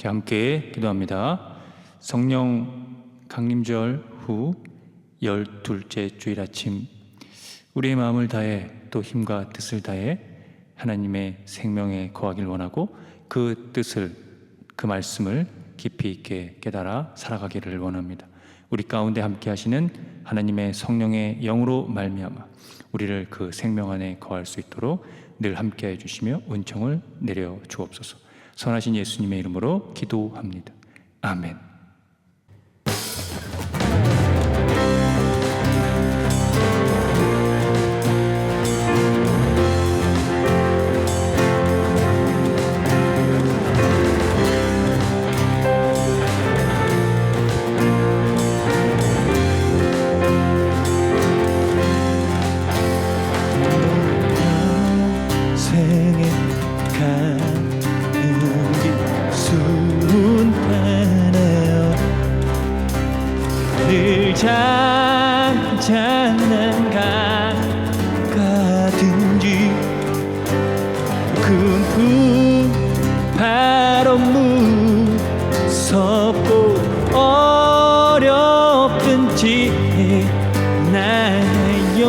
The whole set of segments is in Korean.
함께 기도합니다. 성령 강림절 후 12째 주일 아침, 우리의 마음을 다해 또 힘과 뜻을 다해 하나님의 생명에 거하길 원하고, 그 뜻을, 그 말씀을 깊이 있게 깨달아 살아가기를 원합니다. 우리 가운데 함께 하시는 하나님의 성령의 영으로 말미암아 우리를 그 생명 안에 거할 수 있도록 늘 함께 해주시며 은총을 내려 주옵소서. 선하신 예수님의 이름으로 기도합니다. 아멘. 잔잔한 강가든지 큰 품 바람 무섭고 어렵든지 나의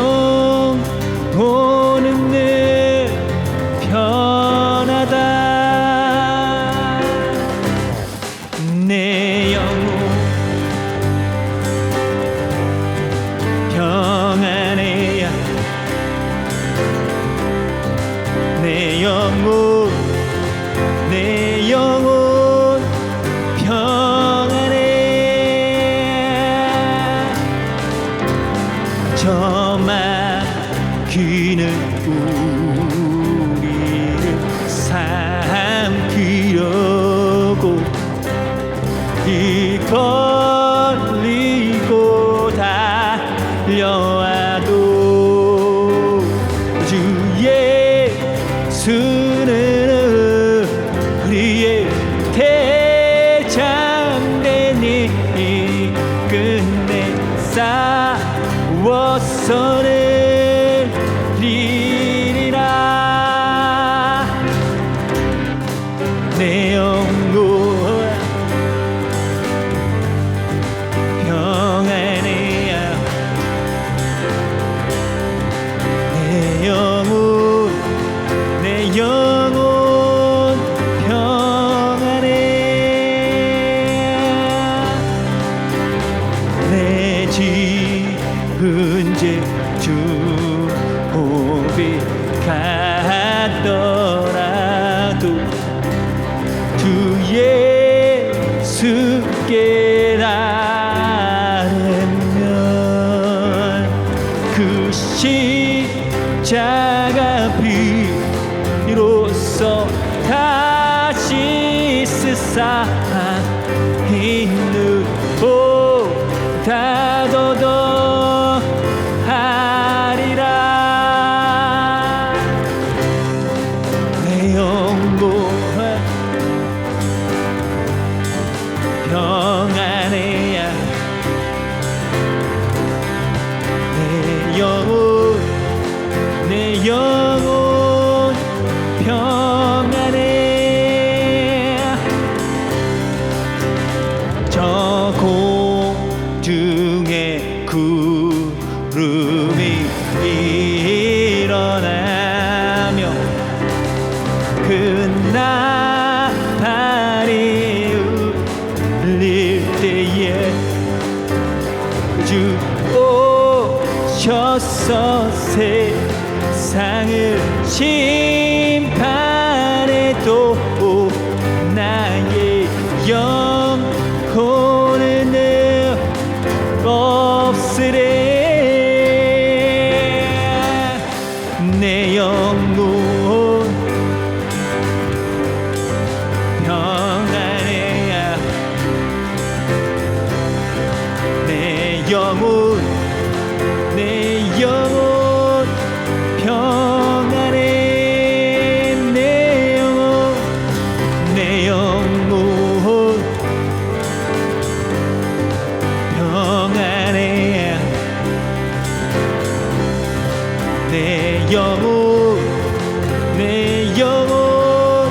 영혼은 늘 편하다. 내 영혼 평안해야, 내 영혼 평안해. 저 막히는 우리를 삼키려고 이 걸리고 달려와도 주 예수는 우리의 대장되니 끝내 싸워서는 이리라. 내 영혼 평안해야, 내 영혼 평안해. 내 지은 죄 주옵이 갔더라도 주 예수께 나르면 그 십자가 비로소 다시 쓰사 있는 보다 더 하리라. 내 영혼 평안해야, 내 영혼 평안해. 저 공중에 구름이 일어나며 그 나팔이 울릴 때에 주 오셔서 세상을 심판해도 나의 영혼은 없으리. 내 영혼 평안해야, 내 영혼 평안해. 내 영혼 평안해. 내 영혼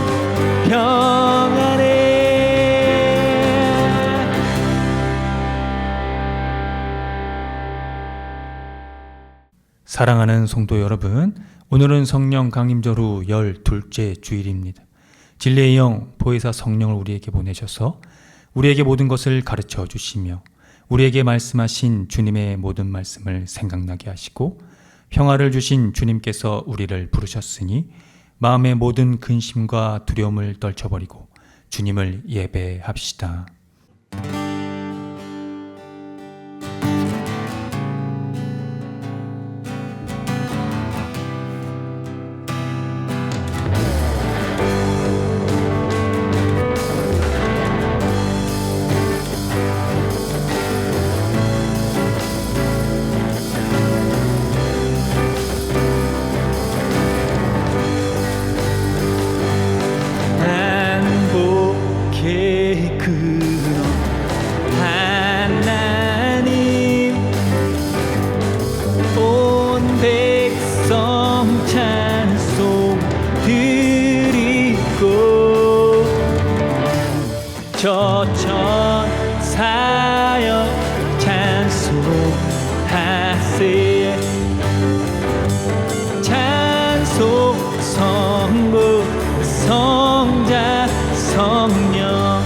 평안해. 사랑하는 성도 여러분, 오늘은 성령 강림절 후 12째 주일입니다. 진리의 영 보혜사 성령을 우리에게 보내셔서 우리에게 모든 것을 가르쳐 주시며 우리에게 말씀하신 주님의 모든 말씀을 생각나게 하시고 평화를 주신 주님께서 우리를 부르셨으니 마음의 모든 근심과 두려움을 떨쳐버리고 주님을 예배합시다. 저 천사여 찬송하세 찬송 성부 성자 성령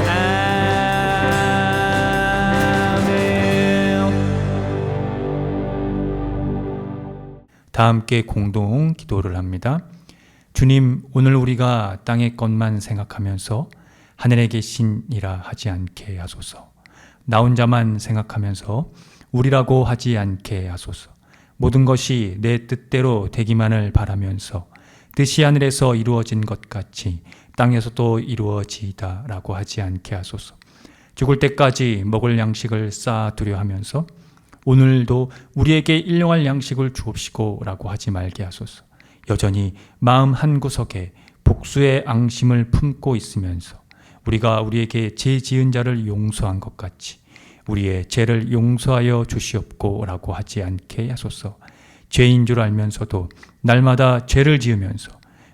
아멘. 다 함께 공동 기도를 합니다. 주님, 오늘 우리가 땅의 것만 생각하면서 하늘에 계신 이라 하지 않게 하소서. 나 혼자만 생각하면서 우리라고 하지 않게 하소서. 모든 것이 내 뜻대로 되기만을 바라면서 뜻이 하늘에서 이루어진 것 같이 땅에서도 이루어지이다라고 하지 않게 하소서. 죽을 때까지 먹을 양식을 쌓아두려 하면서 오늘도 우리에게 일용할 양식을 주옵시고라고 하지 말게 하소서. 여전히 마음 한구석에 복수의 앙심을 품고 있으면서 우리가 우리에게 죄 지은 자를 용서한 것 같이 우리의 죄를 용서하여 주시옵고라고 하지 않게 하소서. 죄인 줄 알면서도 날마다 죄를 지으면서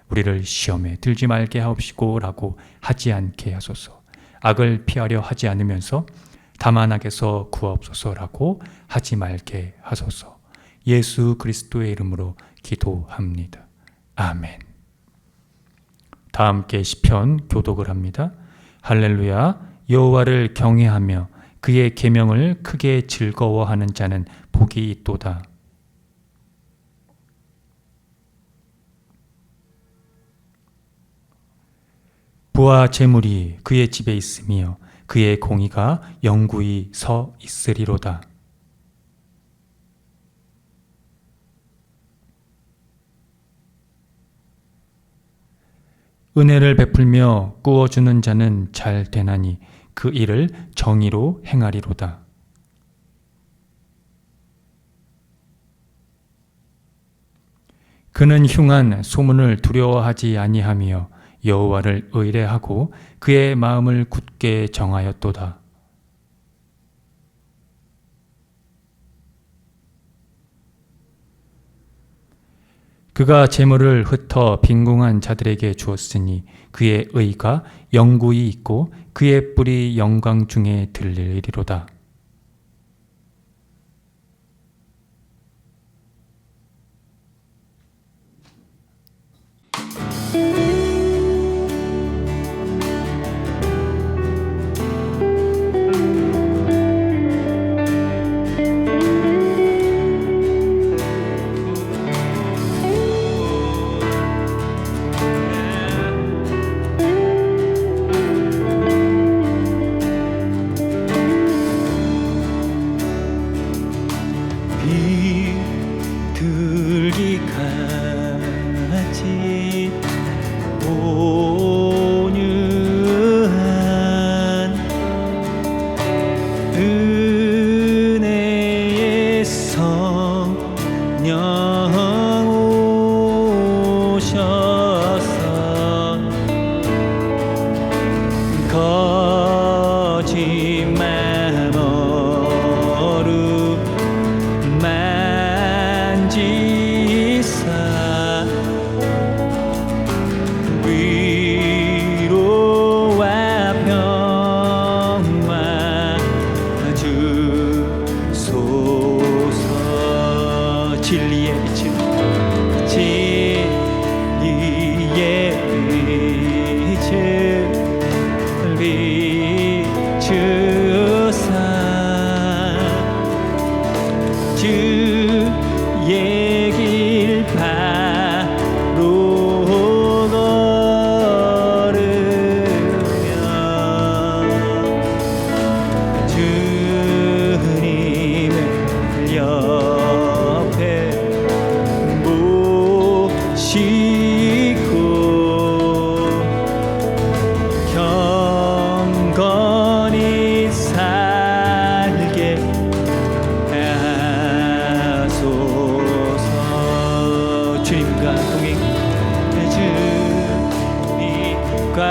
우리를 시험에 들지 말게 하옵시고라고 하지 않게 하소서. 악을 피하려 하지 않으면서 다만 악에서 구하옵소서라고 하지 말게 하소서. 예수 그리스도의 이름으로 기도합니다. 아멘. 다 함께 시편 교독을 합니다. 할렐루야. 여호와를 경외하며 그의 계명을 크게 즐거워하는 자는 복이 있도다. 부와 재물이 그의 집에 있으며 그의 공의가 영구히 서 있으리로다. 은혜를 베풀며 꾸어주는 자는 잘 되나니 그 일을 정의로 행하리로다. 그는 흉한 소문을 두려워하지 아니하며 여호와를 의뢰하고 그의 마음을 굳게 정하였도다. 그가 재물을 흩어 빈궁한 자들에게 주었으니 그의 의가 영구히 있고 그의 뿔이 영광 중에 들리리로다. 비둘기같이 온유한 은혜의 성령 오셔서 거짓말 어루 만지사 진리의 빛을 비추사 주의 길 바로 걸으며 주님의 옆에 모시고 경건히 살게 하소서. 주님과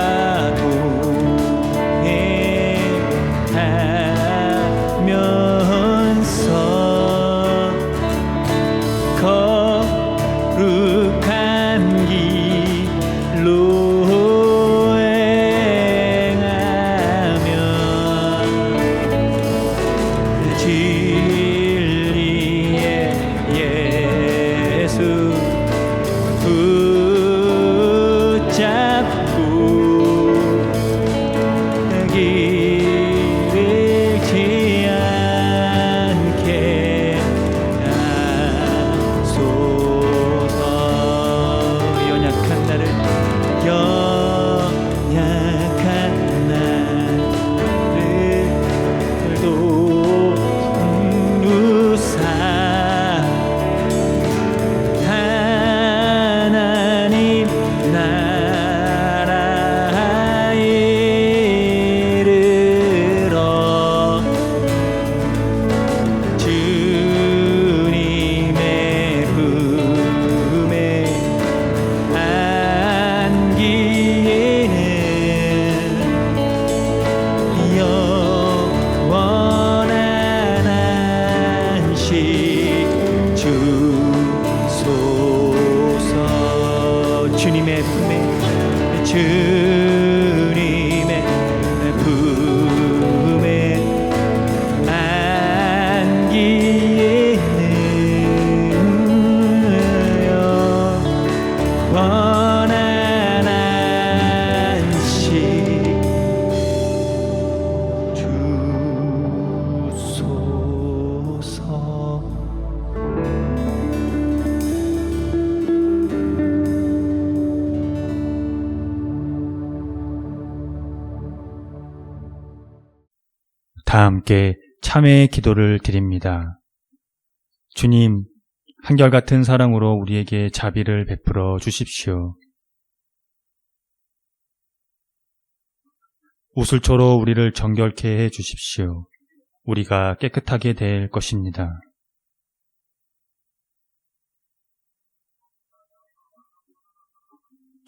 동행하면서 거룩한 길로 행하며 진리의 예수 붙잡고 길 잃지 않게 하소서. 연약한 나를 돕누사 하나님 나라에 이르러 주님의 품에 안기에는 영원한 안식 주소서. 주님의 품에 안기에는 영원한 안식 주소서. 다 함께 참회의 기도를 드립니다. 주님, 한결같은 사랑으로 우리에게 자비를 베풀어 주십시오. 우슬초로 우리를 정결케 해 주십시오. 우리가 깨끗하게 될 것입니다.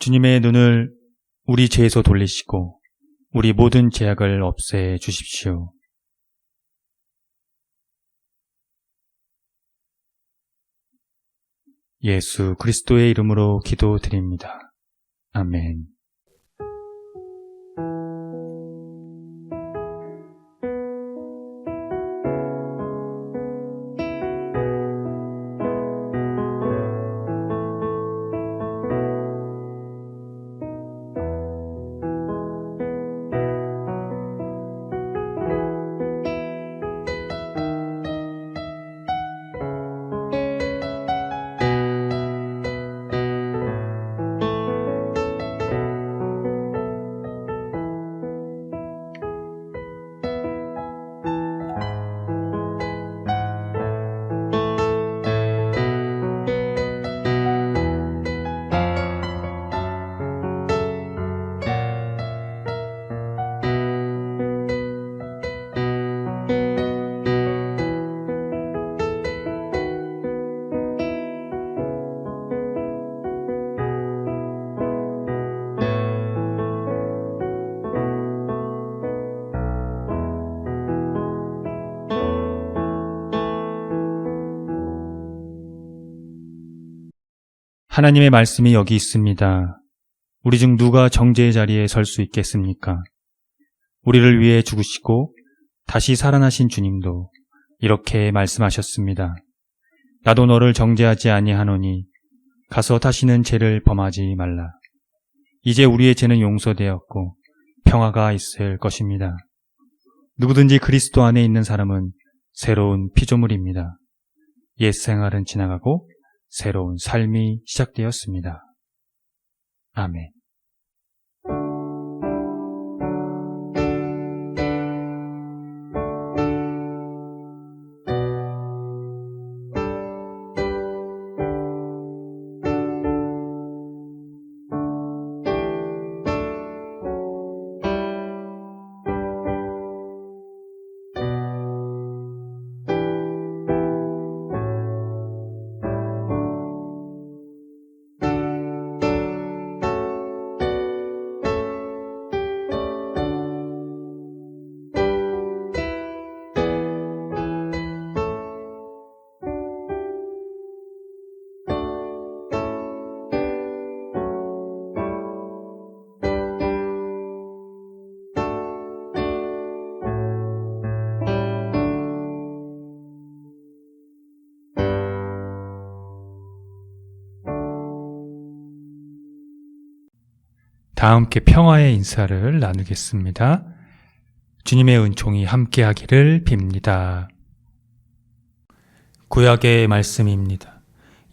주님의 눈을 우리 죄에서 돌리시고 우리 모든 죄악을 없애 주십시오. 예수 그리스도의 이름으로 기도드립니다. 아멘. 하나님의 말씀이 여기 있습니다. 우리 중 누가 정죄의 자리에 설 수 있겠습니까? 우리를 위해 죽으시고 다시 살아나신 주님도 이렇게 말씀하셨습니다. 나도 너를 정죄하지 아니하노니 가서 다시는 죄를 범하지 말라. 이제 우리의 죄는 용서되었고 평화가 있을 것입니다. 누구든지 그리스도 안에 있는 사람은 새로운 피조물입니다. 옛 생활은 지나가고 새로운 삶이 시작되었습니다. 아멘. 다 함께 평화의 인사를 나누겠습니다. 주님의 은총이 함께하기를 빕니다. 구약의 말씀입니다.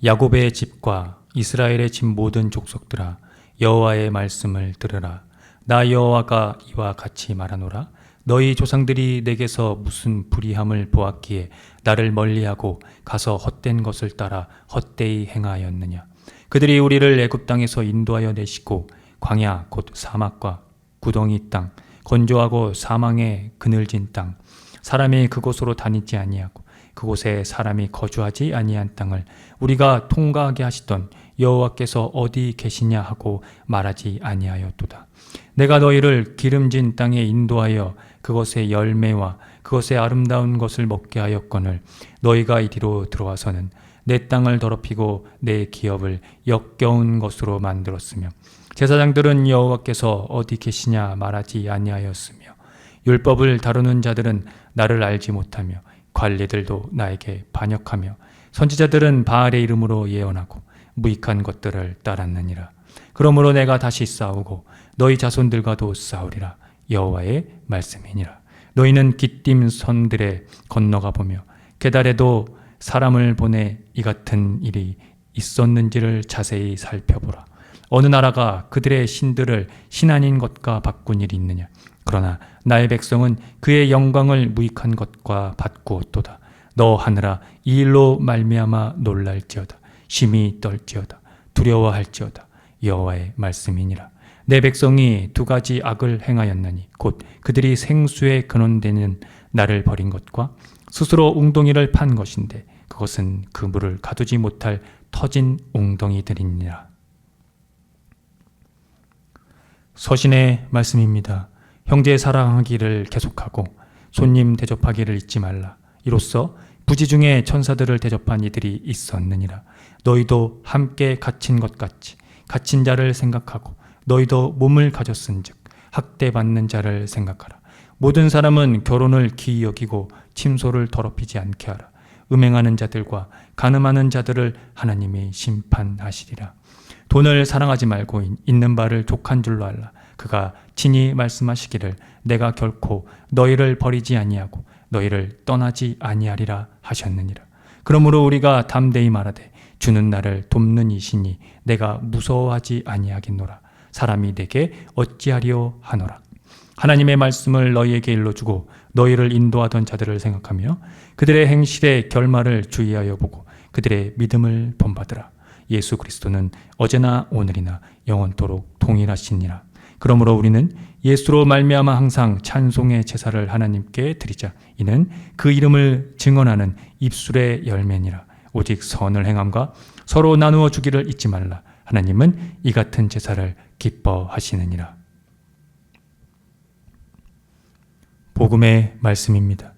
야곱의 집과 이스라엘의 집 모든 족속들아, 여호와의 말씀을 들으라. 나 여호와가 이와 같이 말하노라. 너희 조상들이 내게서 무슨 불의함을 보았기에 나를 멀리하고 가서 헛된 것을 따라 헛되이 행하였느냐. 그들이 우리를 애굽 땅에서 인도하여 내시고 광야 곧 사막과 구덩이 땅, 건조하고 사망의 그늘진 땅, 사람이 그곳으로 다니지 아니하고 그곳에 사람이 거주하지 아니한 땅을 우리가 통과하게 하시던 여호와께서 어디 계시냐 하고 말하지 아니하였도다. 내가 너희를 기름진 땅에 인도하여 그것의 열매와 그것의 아름다운 것을 먹게 하였거늘 너희가 이리로 들어와서는 내 땅을 더럽히고 내 기업을 역겨운 것으로 만들었으며 제사장들은 여호와께서 어디 계시냐 말하지 아니하였으며 율법을 다루는 자들은 나를 알지 못하며 관리들도 나에게 반역하며 선지자들은 바알의 이름으로 예언하고 무익한 것들을 따랐느니라. 그러므로 내가 다시 싸우고 너희 자손들과도 싸우리라. 여호와의 말씀이니라. 너희는 기띔 선들에 건너가 보며 게달에도 사람을 보내 이 같은 일이 있었는지를 자세히 살펴보라. 어느 나라가 그들의 신들을 신 아닌 것과 바꾼 일이 있느냐. 그러나 나의 백성은 그의 영광을 무익한 것과 바꾸었도다. 너 하늘아, 이 일로 말미암아 놀랄지어다. 심히 떨지어다. 두려워할지어다. 여호와의 말씀이니라. 내 백성이 두 가지 악을 행하였나니 곧 그들이 생수에 근원되는 나를 버린 것과 스스로 웅덩이를 판 것인데 그것은 그 물을 가두지 못할 터진 웅덩이들이니라. 서신의 말씀입니다. 형제 사랑하기를 계속하고 손님 대접하기를 잊지 말라. 이로써 부지 중에 천사들을 대접한 이들이 있었느니라. 너희도 함께 갇힌 것 같이 갇힌 자를 생각하고 너희도 몸을 가졌은즉 학대받는 자를 생각하라. 모든 사람은 결혼을 기이 여기고 침소를 더럽히지 않게 하라. 음행하는 자들과 간음하는 자들을 하나님이 심판하시리라. 돈을 사랑하지 말고 있는 바를 족한 줄로 알라. 그가 친히 말씀하시기를 내가 결코 너희를 버리지 아니하고 너희를 떠나지 아니하리라 하셨느니라. 그러므로 우리가 담대히 말하되 주는 나를 돕는 이시니 내가 무서워하지 아니하겠노라. 사람이 내게 어찌하리요 하노라. 하나님의 말씀을 너희에게 일러주고 너희를 인도하던 자들을 생각하며 그들의 행실의 결말을 주의하여 보고 그들의 믿음을 본받으라. 예수 그리스도는 어제나 오늘이나 영원토록 동일하시니라. 그러므로 우리는 예수로 말미암아 항상 찬송의 제사를 하나님께 드리자. 이는 그 이름을 증언하는 입술의 열매니라. 오직 선을 행함과 서로 나누어 주기를 잊지 말라. 하나님은 이 같은 제사를 기뻐하시느니라. 복음의 말씀입니다.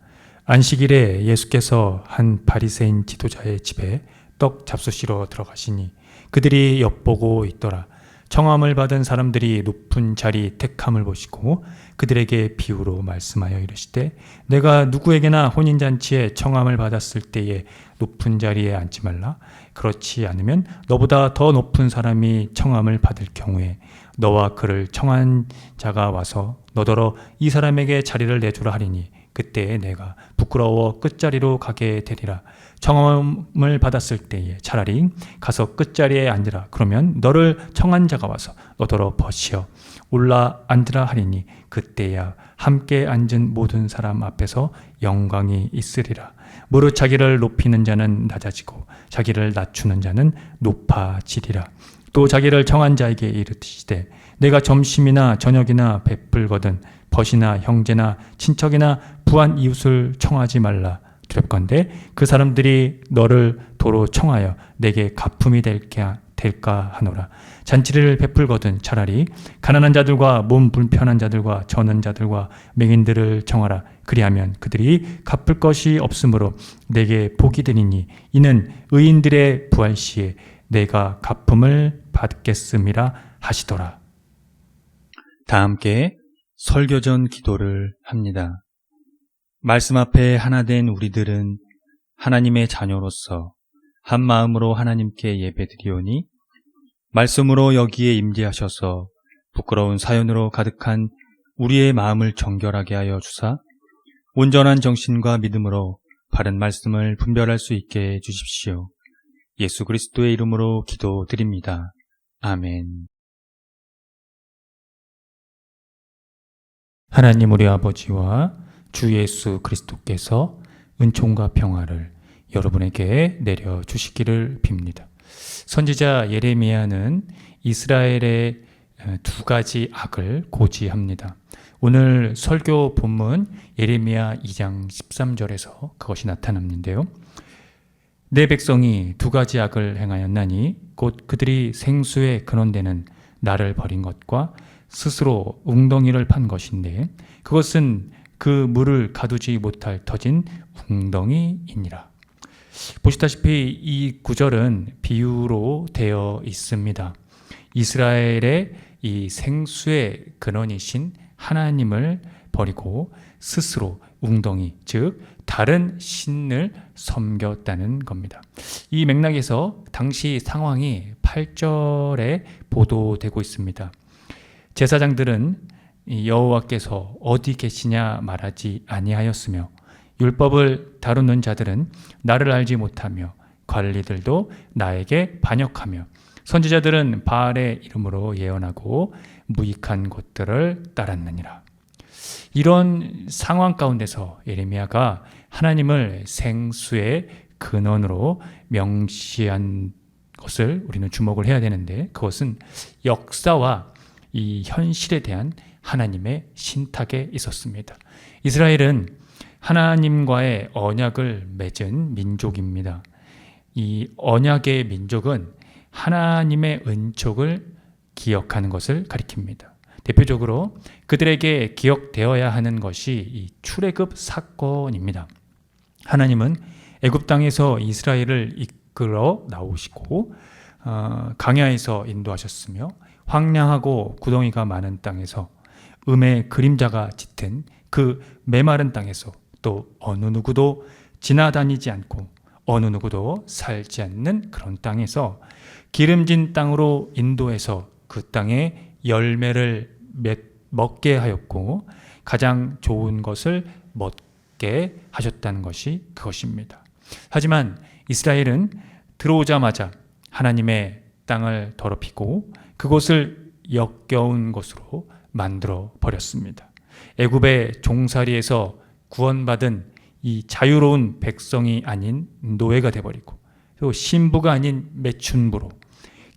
안식일에 예수께서 한 바리새인 지도자의 집에 떡 잡수시러 들어가시니 그들이 엿보고 있더라. 청함을 받은 사람들이 높은 자리 택함을 보시고 그들에게 비유로 말씀하여 이르시되 내가 누구에게나 혼인잔치에 청함을 받았을 때에 높은 자리에 앉지 말라. 그렇지 않으면 너보다 더 높은 사람이 청함을 받을 경우에 너와 그를 청한 자가 와서 너더러 이 사람에게 자리를 내주라 하리니 그때에 내가 부끄러워 끝자리로 가게 되리라. 청함을 받았을 때에 차라리 가서 끝자리에 앉으라. 그러면 너를 청한 자가 와서 너더러 벗이어 올라 앉으라 하리니 그때야 함께 앉은 모든 사람 앞에서 영광이 있으리라. 무릇 자기를 높이는 자는 낮아지고 자기를 낮추는 자는 높아지리라. 또 자기를 청한 자에게 이르시되 내가 점심이나 저녁이나 베풀거든 벗이나 형제나 친척이나 부한 이웃을 청하지 말라. 두렵건대 그 사람들이 너를 도로 청하여 내게 가품이 될까 하노라. 잔치를 베풀거든 차라리 가난한 자들과 몸 불편한 자들과 저는 자들과 맹인들을 청하라. 그리하면 그들이 갚을 것이 없으므로 내게 복이 되리니 이는 의인들의 부활 시에 내가 가품을 받겠음이라 하시더라. 다 함께 설교전 기도를 합니다. 말씀 앞에 하나 된 우리들은 하나님의 자녀로서 한 마음으로 하나님께 예배드리오니 말씀으로 여기에 임재하셔서 부끄러운 사연으로 가득한 우리의 마음을 정결하게 하여 주사 온전한 정신과 믿음으로 바른 말씀을 분별할 수 있게 해 주십시오. 예수 그리스도의 이름으로 기도드립니다. 아멘. 하나님 우리 아버지와 주 예수 그리스도께서 은총과 평화를 여러분에게 내려주시기를 빕니다. 선지자 예레미야는 이스라엘의 두 가지 악을 고지합니다. 오늘 설교 본문 예레미야 2장 13절에서 그것이 나타났는데요. 내 백성이 두 가지 악을 행하였나니 곧 그들이 생수의 근원되는 나를 버린 것과 스스로 웅덩이를 판 것인데 그것은 그 물을 가두지 못할 터진 웅덩이이니라. 보시다시피 이 구절은 비유로 되어 있습니다. 이스라엘의 이 생수의 근원이신 하나님을 버리고 스스로 웅덩이, 즉 다른 신을 섬겼다는 겁니다. 이 맥락에서 당시 상황이 8절에 보도되고 있습니다. 제사장들은 여호와께서 어디 계시냐 말하지 아니하였으며 율법을 다루는 자들은 나를 알지 못하며 관리들도 나에게 반역하며 선지자들은 바알의 이름으로 예언하고 무익한 것들을 따랐느니라. 이런 상황 가운데서 예레미야가 하나님을 생수의 근원으로 명시한 것을 우리는 주목을 해야 되는데 그것은 역사와 이 현실에 대한 하나님의 신탁에 있었습니다. 이스라엘은 하나님과의 언약을 맺은 민족입니다. 이 언약의 민족은 하나님의 은총을 기억하는 것을 가리킵니다. 대표적으로 그들에게 기억되어야 하는 것이 이 출애굽 사건입니다. 하나님은 애굽 땅에서 이스라엘을 이끌어 나오시고 광야에서 인도하셨으며 황량하고 구덩이가 많은 땅에서 음의 그림자가 짙은 그 메마른 땅에서 또 어느 누구도 지나다니지 않고 어느 누구도 살지 않는 그런 땅에서 기름진 땅으로 인도해서 그 땅에 열매를 먹게 하였고 가장 좋은 것을 먹게 하셨다는 것이 그것입니다. 하지만 이스라엘은 들어오자마자 하나님의 땅을 더럽히고 그곳을 역겨운 곳으로 만들어 버렸습니다. 애굽의 종살이에서 구원받은 이 자유로운 백성이 아닌 노예가 되어버리고 또 신부가 아닌 매춘부로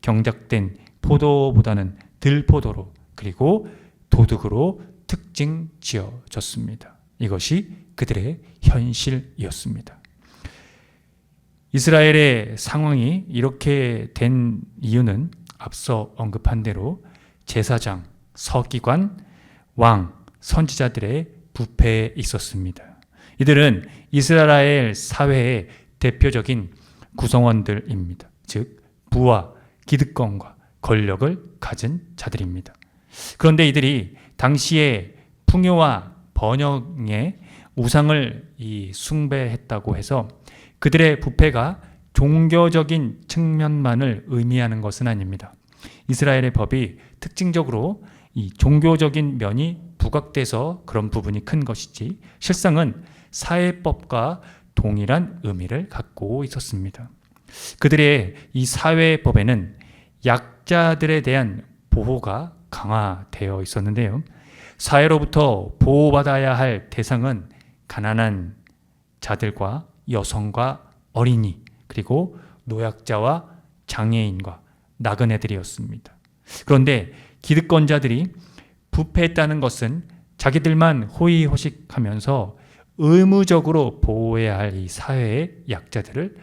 경작된 포도보다는 들포도로 그리고 도둑으로 특징 지어졌습니다. 이것이 그들의 현실이었습니다. 이스라엘의 상황이 이렇게 된 이유는 앞서 언급한 대로 제사장, 서기관, 왕, 선지자들의 부패에 있었습니다. 이들은 이스라엘 사회의 대표적인 구성원들입니다. 즉 부와 기득권과 권력을 가진 자들입니다. 그런데 이들이 당시에 풍요와 번영의 우상을 숭배했다고 해서 그들의 부패가 종교적인 측면만을 의미하는 것은 아닙니다. 이스라엘의 법이 특징적으로 이 종교적인 면이 부각돼서 그런 부분이 큰 것이지 실상은 사회법과 동일한 의미를 갖고 있었습니다. 그들의 이 사회법에는 약자들에 대한 보호가 강화되어 있었는데요. 사회로부터 보호받아야 할 대상은 가난한 자들과 여성과 어린이, 그리고 노약자와 장애인과 나그네들이었습니다. 그런데 기득권자들이 부패했다는 것은 자기들만 호의호식하면서 의무적으로 보호해야 할 이 사회의 약자들을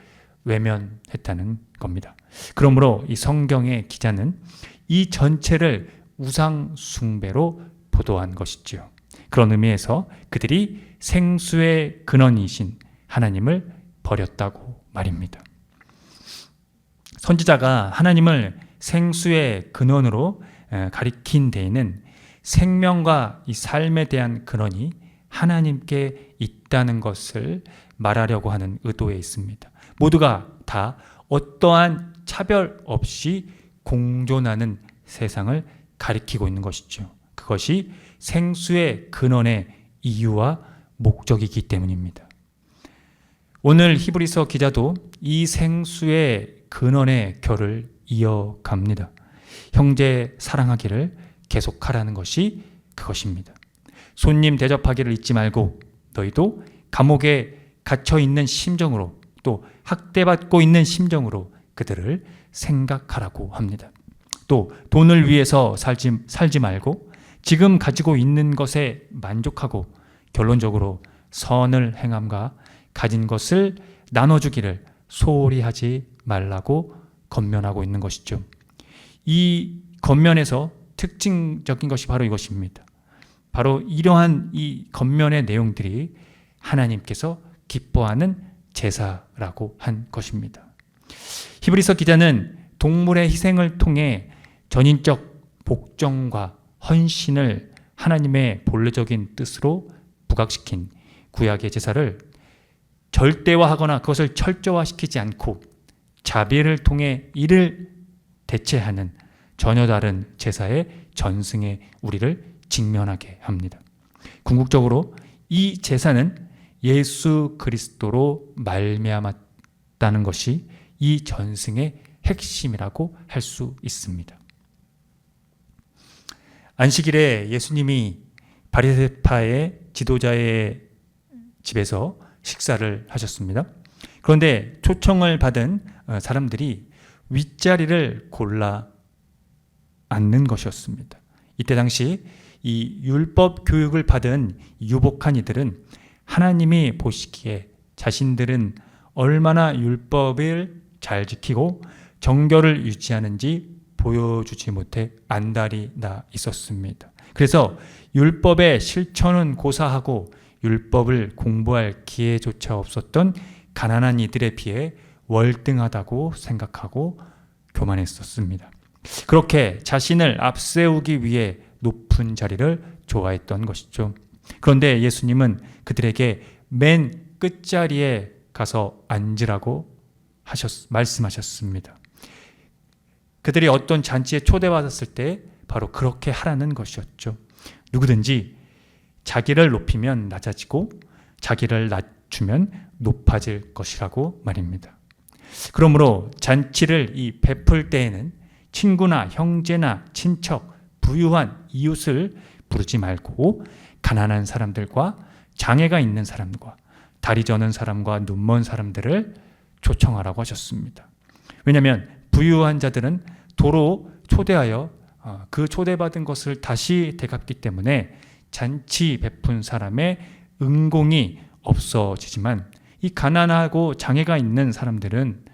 외면했다는 겁니다. 그러므로 이 성경의 기자는 이 전체를 우상 숭배로 보도한 것이지요. 그런 의미에서 그들이 생수의 근원이신 하나님을 버렸다고 말입니다. 선지자가 하나님을 생수의 근원으로 가리킨 데에는 생명과 이 삶에 대한 근원이 하나님께 있다는 것을 말하려고 하는 의도에 있습니다. 모두가 다 어떠한 차별 없이 공존하는 세상을 가리키고 있는 것이죠. 그것이 생수의 근원의 이유와 목적이기 때문입니다. 오늘 히브리서 기자도 이 생수의 근원의 결을 이어갑니다. 형제 사랑하기를 계속하라는 것이 그것입니다. 손님 대접하기를 잊지 말고 너희도 감옥에 갇혀 있는 심정으로 또 학대받고 있는 심정으로 그들을 생각하라고 합니다. 또 돈을 위해서 살지 말고 지금 가지고 있는 것에 만족하고 결론적으로 선을 행함과 가진 것을 나눠주기를 소홀히 하지 말라고 권면하고 있는 것이죠. 이 권면에서 특징적인 것이 바로 이것입니다. 바로 이러한 이 권면의 내용들이 하나님께서 기뻐하는 제사라고 한 것입니다. 히브리서 기자는 동물의 희생을 통해 전인적 복종과 헌신을 하나님의 본래적인 뜻으로 부각시킨 구약의 제사를 절대화하거나 그것을 철저화시키지 않고 자비를 통해 이를 대체하는 전혀 다른 제사의 전승에 우리를 직면하게 합니다. 궁극적으로 이 제사는 예수 그리스도로 말미암았다는 것이 이 전승의 핵심이라고 할 수 있습니다. 안식일에 예수님이 바리새파의 지도자의 집에서 식사를 하셨습니다. 그런데 초청을 받은 사람들이 윗자리를 골라 앉는 것이었습니다. 이때 당시 이 율법 교육을 받은 유복한 이들은 하나님이 보시기에 자신들은 얼마나 율법을 잘 지키고 정결을 유지하는지 보여주지 못해 안달이 나 있었습니다. 그래서 율법의 실천은 고사하고 율법을 공부할 기회조차 없었던 가난한 이들에 비해 월등하다고 생각하고 교만했었습니다. 그렇게 자신을 앞세우기 위해 높은 자리를 좋아했던 것이죠. 그런데 예수님은 그들에게 맨 끝자리에 가서 앉으라고 말씀하셨습니다. 그들이 어떤 잔치에 초대받았을 때 바로 그렇게 하라는 것이었죠. 누구든지 자기를 높이면 낮아지고 자기를 낮추면 높아질 것이라고 말입니다. 그러므로 잔치를 베풀 때에는 친구나 형제나 친척, 부유한 이웃을 부르지 말고 가난한 사람들과 장애가 있는 사람과 다리 저는 사람과 눈먼 사람들을 초청하라고 하셨습니다. 왜냐하면 부유한 자들은 도로 초대하여 그 초대받은 것을 다시 되갚기 때문에 잔치 베푼 사람의 은공이 없어지지만 이 가난하고 장애가 있는 사람들은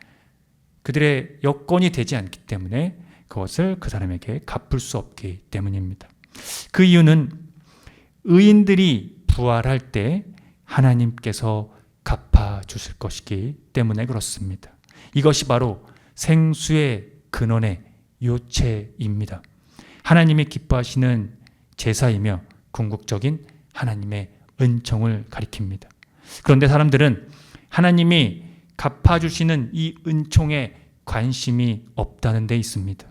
그들의 여건이 되지 않기 때문에 그것을 그 사람에게 갚을 수 없기 때문입니다. 그 이유는 의인들이 부활할 때 하나님께서 갚아주실 것이기 때문에 그렇습니다. 이것이 바로 생수의 근원의 요체입니다. 하나님이 기뻐하시는 제사이며 궁극적인 하나님의 은총을 가리킵니다. 그런데 사람들은 하나님이 갚아주시는 이 은총에 관심이 없다는 데 있습니다.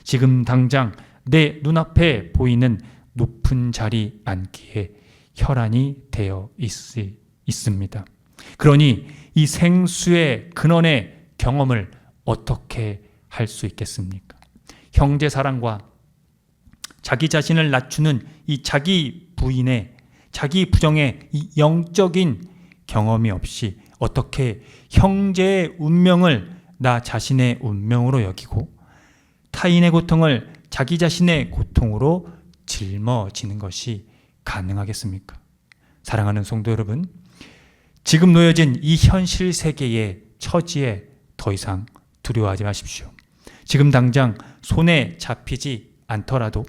지금 당장 내 눈앞에 보이는 높은 자리 앉기에 혈안이 되어 있습니다. 그러니 이 생수의 근원의 경험을 어떻게 할 수 있겠습니까? 형제 사랑과 자기 자신을 낮추는 이 자기 부인의 자기 부정의 이 영적인 경험이 없이 어떻게 형제의 운명을 나 자신의 운명으로 여기고 타인의 고통을 자기 자신의 고통으로 짊어지는 것이 가능하겠습니까? 사랑하는 성도 여러분, 지금 놓여진 이 현실 세계의 처지에 더 이상 두려워하지 마십시오. 지금 당장 손에 잡히지 않더라도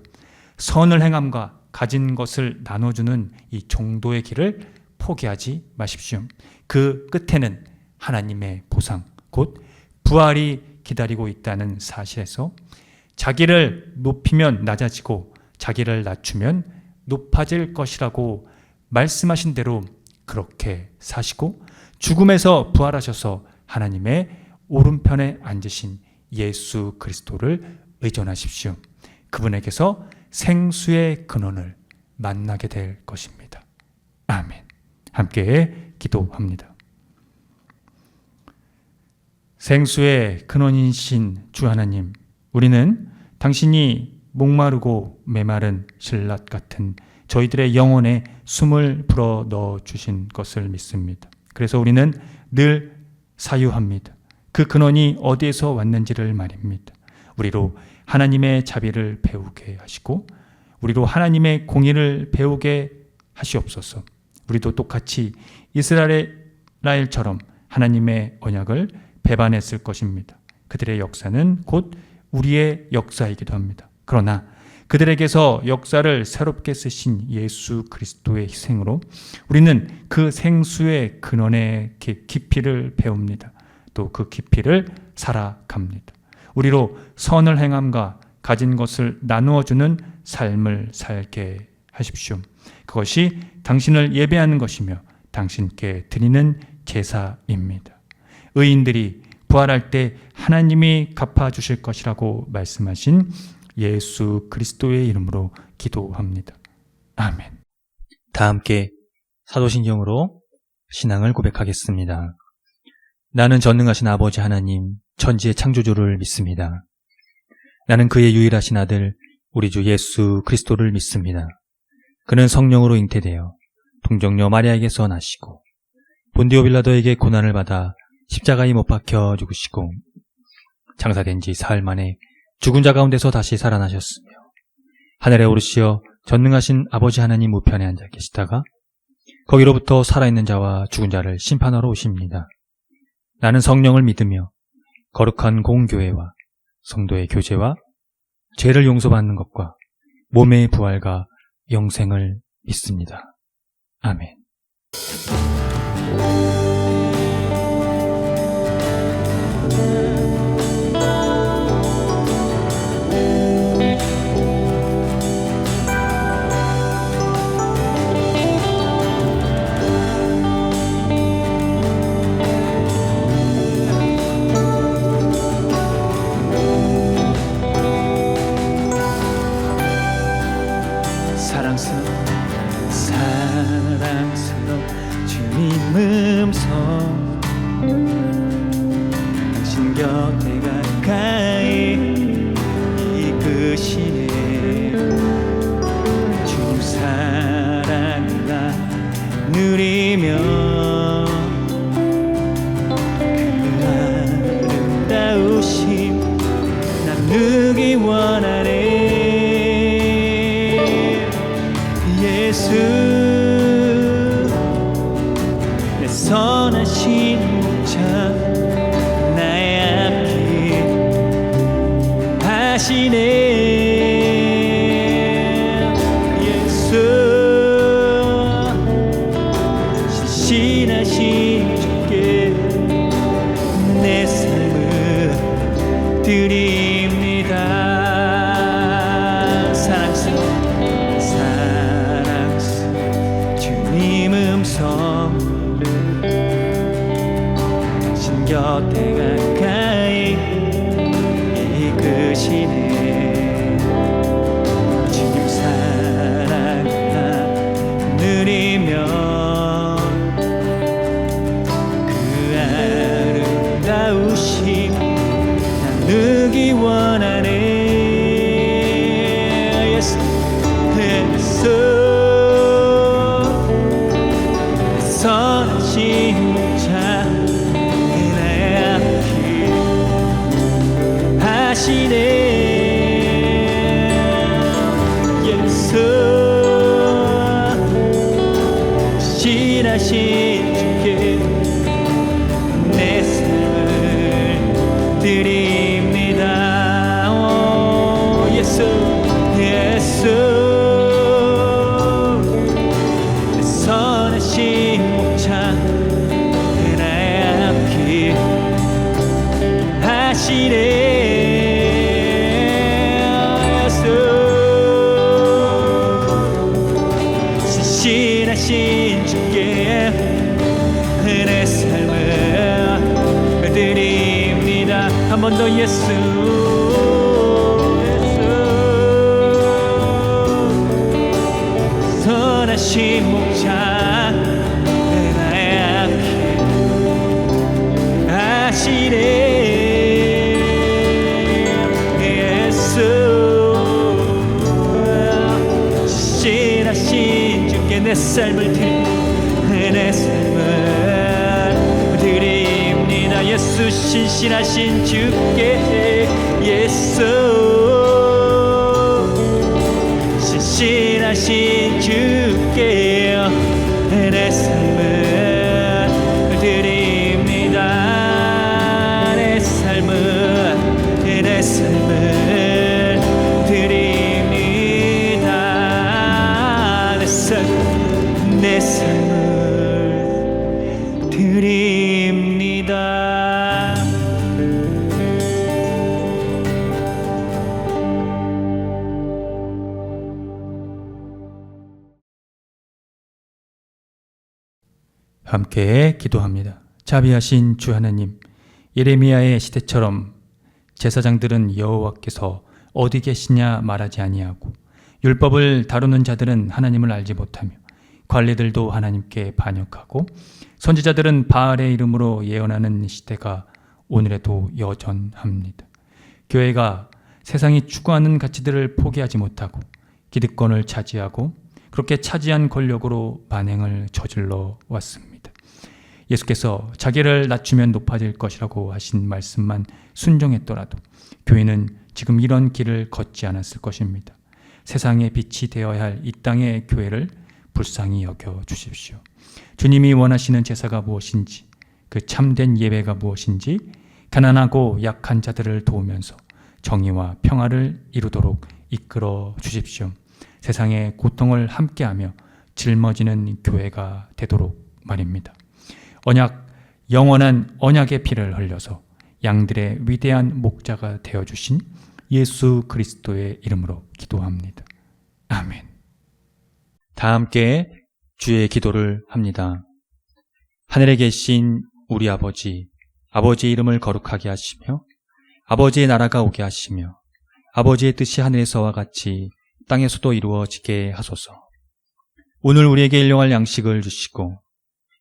선을 행함과 가진 것을 나눠주는 이 종도의 길을 포기하지 마십시오. 그 끝에는 하나님의 보상, 곧 부활이 기다리고 있다는 사실에서 자기를 높이면 낮아지고 자기를 낮추면 높아질 것이라고 말씀하신 대로 그렇게 사시고 죽음에서 부활하셔서 하나님의 오른편에 앉으신 예수 그리스도를 의존하십시오. 그분에게서 생수의 근원을 만나게 될 것입니다. 아멘. 함께 기도합니다. 생수의 근원이신 주 하나님, 우리는 당신이 목마르고 메마른 신라 같은 저희들의 영혼에 숨을 불어 넣어 주신 것을 믿습니다. 그래서 우리는 늘 사유합니다. 그 근원이 어디에서 왔는지를 말입니다. 우리로 하나님의 자비를 배우게 하시고 우리로 하나님의 공의를 배우게 하시옵소서. 우리도 똑같이 이스라엘처럼 하나님의 언약을 배반했을 것입니다. 그들의 역사는 곧 우리의 역사이기도 합니다. 그러나 그들에게서 역사를 새롭게 쓰신 예수 그리스도의 희생으로 우리는 그 생수의 근원의 깊이를 배웁니다. 또 그 깊이를 살아갑니다. 우리로 선을 행함과 가진 것을 나누어주는 삶을 살게 하십시오. 그것이 당신을 예배하는 것이며 당신께 드리는 제사입니다. 의인들이 부활할 때 하나님이 갚아주실 것이라고 말씀하신 예수 그리스도의 이름으로 기도합니다. 아멘. 다 함께 사도신경으로 신앙을 고백하겠습니다. 나는 전능하신 아버지 하나님, 천지의 창조주를 믿습니다. 나는 그의 유일하신 아들, 우리 주 예수 그리스도를 믿습니다. 그는 성령으로 잉태되어 동정녀 마리아에게서 나시고 본디오 빌라도에게 고난을 받아 십자가에 못 박혀 죽으시고 장사된 지 사흘 만에 죽은 자 가운데서 다시 살아나셨으며 하늘에 오르시어 전능하신 아버지 하나님 우편에 앉아 계시다가 거기로부터 살아있는 자와 죽은 자를 심판하러 오십니다. 나는 성령을 믿으며 거룩한 공교회와 성도의 교제와 죄를 용서받는 것과 몸의 부활과 영생을 믿습니다. 아멘. 사랑스러운 주님 음성 당신 곁에 가까이 이끄시네. 주님 사랑을 나 누리며 그 아름다우심 나누기 원하네. 예수 내 선하신 목자 나의 앞길 하시네. 예수 신실하신 주께 내 삶을 드립니다. 신실하시네. 주님 사랑 누리며 그 아름다우심 나누기 원하네. 예수 예수 선하신 목자 은혜 앞길 하시네. 예수 신하신 주께 내 삶을 드립니다. 오, 예수 예수 선하신 목자 은혜 앞길 하시네. 예수 신실하신 주께 은혜 삶을 드립니다. 한 번 더 예수 선하신 목자 은혜 앞길 하시네. 예수 신하신 주께 내 삶을 내 삶을 드립니다. 예수 신실하신 주께 예수 신실하신 주께 내 삶을 드립니다. 내 삶을 드립니다. 내 삶을 드립니다. 함께 기도합니다. 자비하신 주 하나님, 예레미야의 시대처럼 제사장들은 여호와께서 어디 계시냐 말하지 아니하고 율법을 다루는 자들은 하나님을 알지 못하며 관리들도 하나님께 반역하고 선지자들은 바알의 이름으로 예언하는 시대가 오늘에도 여전합니다. 교회가 세상이 추구하는 가치들을 포기하지 못하고 기득권을 차지하고 그렇게 차지한 권력으로 만행을 저질러 왔습니다. 예수께서 자기를 낮추면 높아질 것이라고 하신 말씀만 순종했더라도 교회는 지금 이런 길을 걷지 않았을 것입니다. 세상의 빛이 되어야 할 이 땅의 교회를 불쌍히 여겨 주십시오. 주님이 원하시는 제사가 무엇인지, 그 참된 예배가 무엇인지, 가난하고 약한 자들을 도우면서 정의와 평화를 이루도록 이끌어 주십시오. 세상의 고통을 함께하며 짊어지는 교회가 되도록 말입니다. 영원한 언약의 피를 흘려서 양들의 위대한 목자가 되어주신 예수 그리스도의 이름으로 기도합니다. 아멘. 다 함께 주의 기도를 합니다. 하늘에 계신 우리 아버지, 아버지의 이름을 거룩하게 하시며 아버지의 나라가 오게 하시며 아버지의 뜻이 하늘에서와 같이 땅에서도 이루어지게 하소서. 오늘 우리에게 일용할 양식을 주시고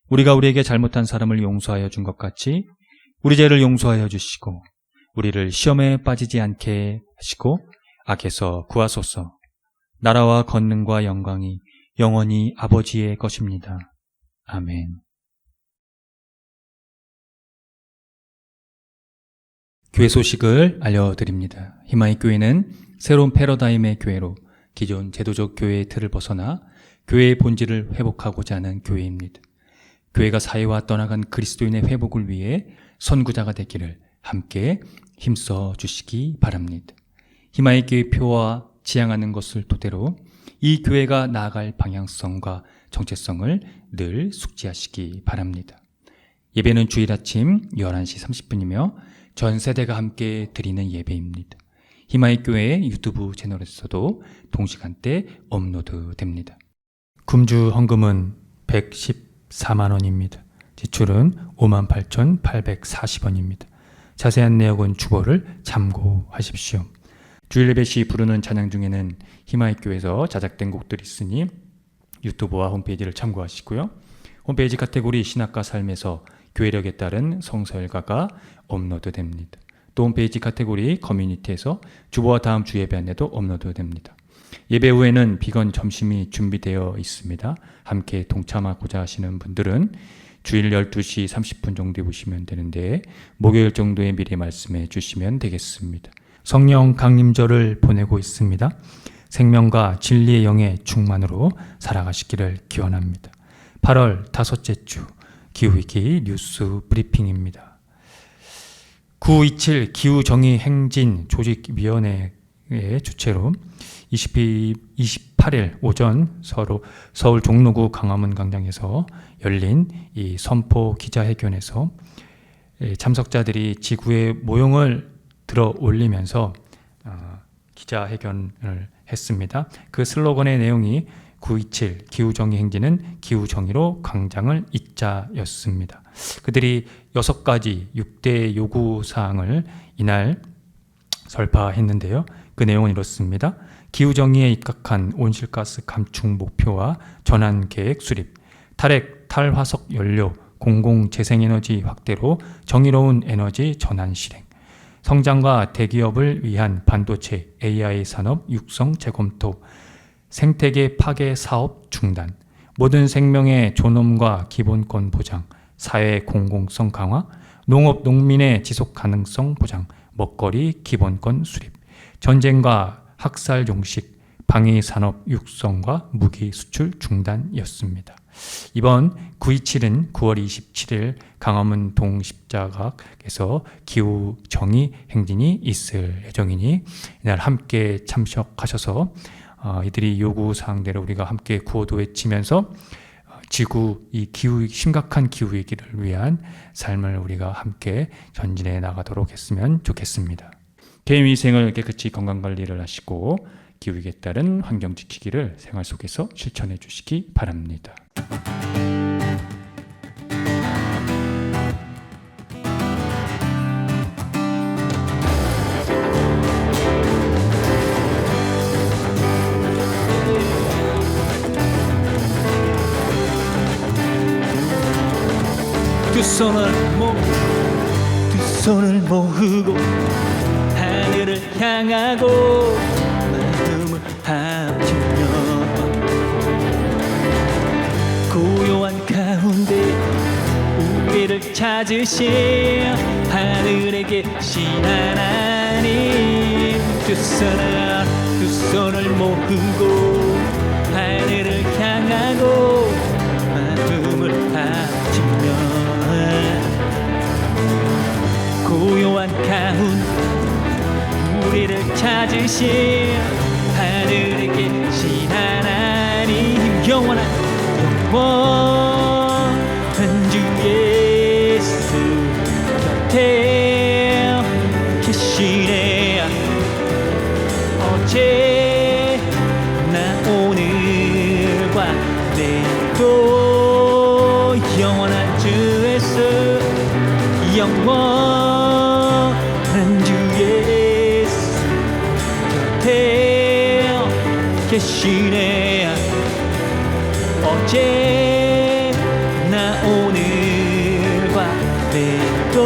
우리가 우리에게 잘못한 사람을 용서하여 준 것 같이 우리 죄를 용서하여 주시고 우리를 시험에 빠지지 않게 하시고 악에서 구하소서. 나라와 권능과 영광이 영원히 아버지의 것입니다. 아멘. 교회 소식을 알려드립니다. 희망의 교회는 새로운 패러다임의 교회로 기존 제도적 교회의 틀을 벗어나 교회의 본질을 회복하고자 하는 교회입니다. 교회가 사회와 떠나간 그리스도인의 회복을 위해 선구자가 되기를 함께 힘써 주시기 바랍니다. 희망의 교회 표와 지향하는 것을 토대로 이 교회가 나아갈 방향성과 정체성을 늘 숙지하시기 바랍니다. 예배는 주일 아침 11시 30분이며 전 세대가 함께 드리는 예배입니다. 희망의 교회 유튜브 채널에서도 동시간대 업로드됩니다. 금주 헌금은 114만 원입니다. 지출은 58,840원입니다. 자세한 내역은 주보를 참고하십시오. 주일 예배 시 부르는 찬양 중에는 희마의교에서 자작된 곡들이 있으니 유튜브와 홈페이지를 참고하시고요. 홈페이지 카테고리 신학과 삶에서 교회력에 따른 성서일가가 업로드됩니다. 또 홈페이지 카테고리 커뮤니티에서 주보와 다음 주 예배 안내도 업로드됩니다. 예배 후에는 비건 점심이 준비되어 있습니다. 함께 동참하고자 하시는 분들은 주일 12시 30분 정도에 오시면 되는데 목요일 정도에 미리 말씀해 주시면 되겠습니다. 성령 강림절을 보내고 있습니다. 생명과 진리의 영의 충만으로 살아가시기를 기원합니다. 8월 다섯째 주 기후위기 뉴스 브리핑입니다. 927 기후정의 행진 조직위원회의 주최로 28일 오전 서울 종로구 강화문 광장에서 열린 이 선포 기자회견에서 참석자들이 지구의 모형을 들어 올리면서 기자회견을 했습니다. 그 슬로건의 내용이 927 기후정의 행진은 기후정의로 광장을 잇자였습니다. 그들이 6가지 6대 요구사항을 이날 설파했는데요. 그 내용은 이렇습니다. 기후정의에 입각한 온실가스 감축 목표와 전환 계획 수립, 탈핵, 탈화석 연료, 공공재생에너지 확대로 정의로운 에너지 전환 실행, 성장과 대기업을 위한 반도체, AI 산업 육성 재검토, 생태계 파괴 사업 중단, 모든 생명의 존엄과 기본권 보장, 사회 공공성 강화, 농업 농민의 지속 가능성 보장, 먹거리 기본권 수립, 전쟁과 학살 종식, 방위 산업 육성과 무기 수출 중단이었습니다. 이번 927은 9월 27일 강화문 동십자각에서 기후 정의 행진이 있을 예정이니 이날 함께 참석하셔서 이들이 요구 사항대로 우리가 함께 구호도 외치면서 지구 이 기후 심각한 기후 위기를 위한 삶을 우리가 함께 전진해 나가도록 했으면 좋겠습니다. 개인 위생을 깨끗이 건강 관리를 하시고 기후위기에 따른 환경 지키기를 생활 속에서 실천해 주시기 바랍니다. 두 손을 모으고 하늘을 향하고 마음을 합치며 고요한 가운데 우리를 찾으신 하늘에 계신 하나님, 두 손을 모으고 하늘을 향하고 마음을 합치며 고요한 가운데 우리를 찾으신 하늘에 계신 하나님, 영원한 주 예수 곁에 계시네. 어제나 오늘과 내일도 영원한 주 예수, 영원한 주 예수 곁에 계시네. 어제나 오늘과 내일도.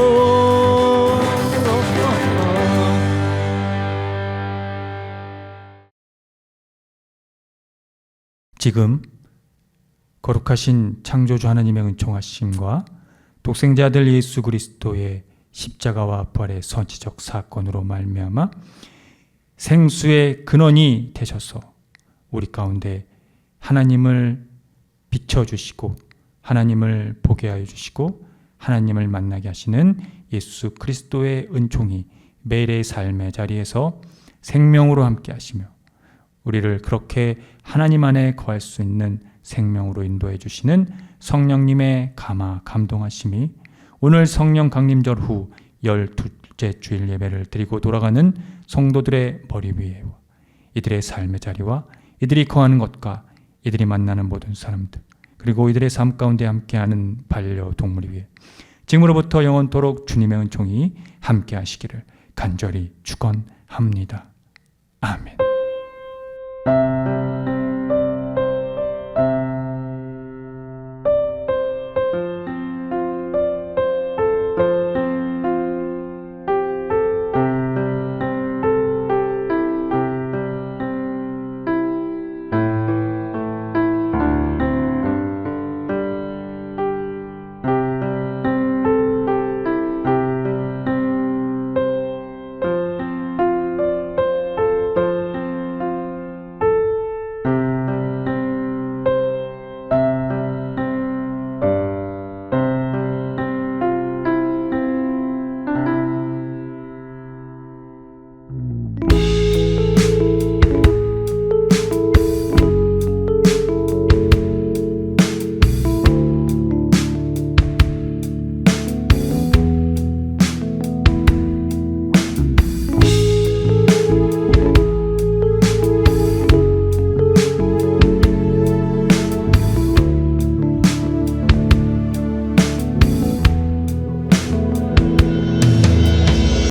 지금 거룩하신 창조주 하나님의 은총하심과 독생자 아들 예수 그리스도의 십자가와 부활의 선지적 사건으로 말미암아 생수의 근원이 되셔서 우리 가운데 하나님을 비춰주시고 하나님을 보게 하여 주시고 하나님을 만나게 하시는 예수 그리스도의 은총이 매일의 삶의 자리에서 생명으로 함께 하시며 우리를 그렇게 하나님 안에 거할 수 있는 생명으로 인도해 주시는 성령님의 감동하심이 오늘 성령 강림절 후 12째 주일 예배를 드리고 돌아가는 성도들의 머리 위에 이들의 삶의 자리와 이들이 거하는 것과 이들이 만나는 모든 사람들 그리고 이들의 삶 가운데 함께하는 반려동물 위에 지금으로부터 영원토록 주님의 은총이 함께 하시기를 간절히 축원합니다. 아멘.